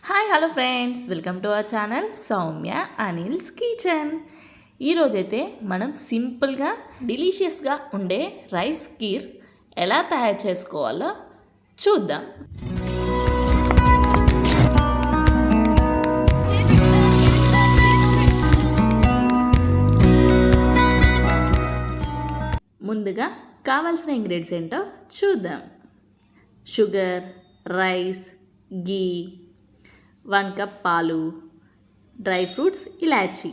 Hi hello friends, welcome to our channel Soumya Anil's kitchen. ఈరోజైతే మనం సింపుల్గా డెలీషియస్గా ఉండే రైస్ కీర్ ఎలా తయారు చేసుకోవాలో చూద్దాం. ముందుగా కావాల్సిన ఇంగ్రీడియంట్స్ ఏంటో చూద్దాం. షుగర్, రైస్, గీ, 1 కప్ పాలు, డ్రై ఫ్రూట్స్, ఇలాచీ.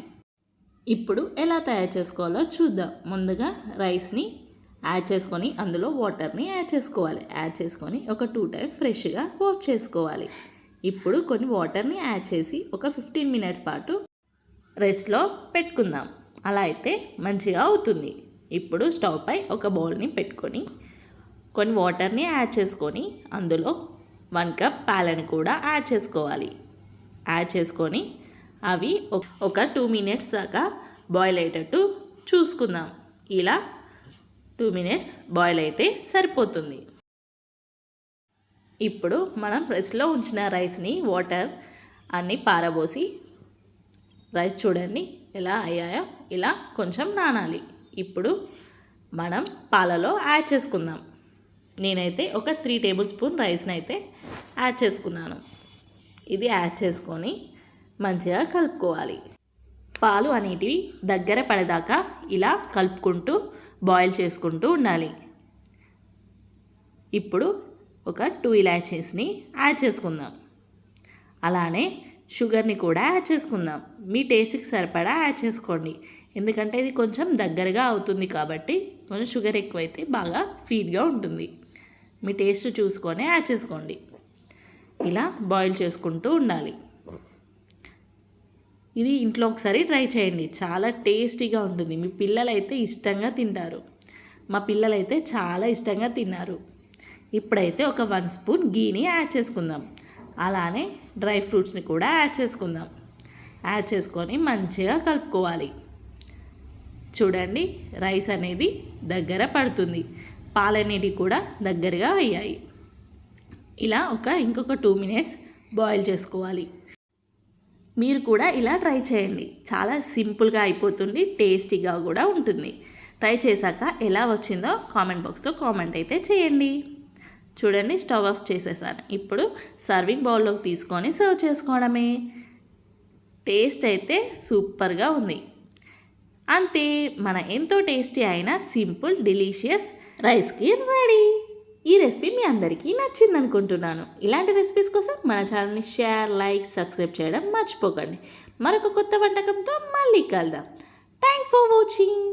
ఇప్పుడు ఎలా తయారు చేసుకోవాలో చూద్దాం. ముందుగా రైస్ని యాడ్ చేసుకొని అందులో వాటర్ని యాడ్ చేసుకోవాలి. యాడ్ చేసుకొని ఒక 2 టైమ్స్ ఫ్రెష్గా వాష్ చేసుకోవాలి. ఇప్పుడు కొన్ని వాటర్ని యాడ్ చేసి ఒక 15 మినిట్స్ పాటు రెస్ట్లో పెట్టుకుందాం. అలా అయితే మంచిగా అవుతుంది. ఇప్పుడు స్టవ్ పై ఒక బౌల్ని పెట్టుకొని కొన్ని వాటర్ని యాడ్ చేసుకొని అందులో 1 కప్ పాలని కూడా యాడ్ చేసుకోవాలి. యాడ్ చేసుకొని అవి ఒక 2 మినిట్స్ దాకా బాయిల్ అయ్యేటట్టు చూసుకుందాం. ఇలా 2 మినిట్స్ బాయిల్ అయితే సరిపోతుంది. ఇప్పుడు మనం ప్రెస్లో ఉంచిన రైస్ని వాటర్ అన్నీ పారబోసి రైస్ చూడండి ఎలా అయ్యాయో ఇలా కొంచెం నానాలి. ఇప్పుడు మనం పాలలో యాడ్ చేసుకుందాం. నేనైతే ఒక 3 టేబుల్ స్పూన్ రైస్ని అయితే యాడ్ చేసుకున్నాను. ఇది యాడ్ చేసుకొని మంచిగా కలుపుకోవాలి. పాలు అనేటివి దగ్గర పడేదాకా ఇలా కలుపుకుంటూ బాయిల్ చేసుకుంటూ ఉండాలి. ఇప్పుడు ఒక 2 ఇలాచీస్ని యాడ్ చేసుకుందాం. అలానే షుగర్ని కూడా యాడ్ చేసుకుందాం. మీ టేస్ట్కి సరిపడా యాడ్ చేసుకోండి. ఎందుకంటే ఇది కొంచెం దగ్గరగా అవుతుంది కాబట్టి కొంచెం షుగర్ ఎక్కువైతే బాగా స్వీట్గా ఉంటుంది. మీ టేస్ట్ చూసుకొని యాడ్ చేసుకోండి. ఇలా బాయిల్ చేసుకుంటూ ఉండాలి. ఇది ఇంట్లో ఒకసారి ట్రై చేయండి, చాలా టేస్టీగా ఉంటుంది. మీ పిల్లలైతే ఇష్టంగా తింటారు. మా పిల్లలైతే చాలా ఇష్టంగా తిన్నారు. ఇప్పుడైతే ఒక 1 స్పూన్ గీని యాడ్ చేసుకుందాం. అలానే డ్రై ఫ్రూట్స్ని కూడా యాడ్ చేసుకుందాం. యాడ్ చేసుకొని మంచిగా కలుపుకోవాలి. చూడండి రైస్ అనేది దగ్గర పడుతుంది. పాలనేవి కూడా దగ్గరగా అయ్యాయి. ఇలా ఇంకొక 2 మినిట్స్ బాయిల్ చేసుకోవాలి. మీరు కూడా ఇలా ట్రై చేయండి. చాలా సింపుల్గా అయిపోతుంది, టేస్టీగా కూడా ఉంటుంది. ట్రై చేశాక ఎలా వచ్చిందో కామెంట్ బాక్స్లో కామెంట్ అయితే చేయండి. చూడండి స్టవ్ ఆఫ్ చేసేసాను. ఇప్పుడు సర్వింగ్ బౌల్లోకి తీసుకొని సర్వ్ చేసుకోవడమే. టేస్ట్ అయితే సూపర్గా ఉంది. అంతే, మన ఎంతో టేస్టీ అయిన simple delicious rice kheer ready. ఈ రెసిపీ మీ అందరికీ నచ్చింది అనుకుంటున్నాను. ఇలాంటి రెసిపీస్ కోసం మన ఛానల్ని షేర్, లైక్, సబ్స్క్రైబ్ చేయడం మర్చిపోకండి. మరొక కొత్త వంటకంతో మళ్ళీ కలుద్దాం. Thanks for watching.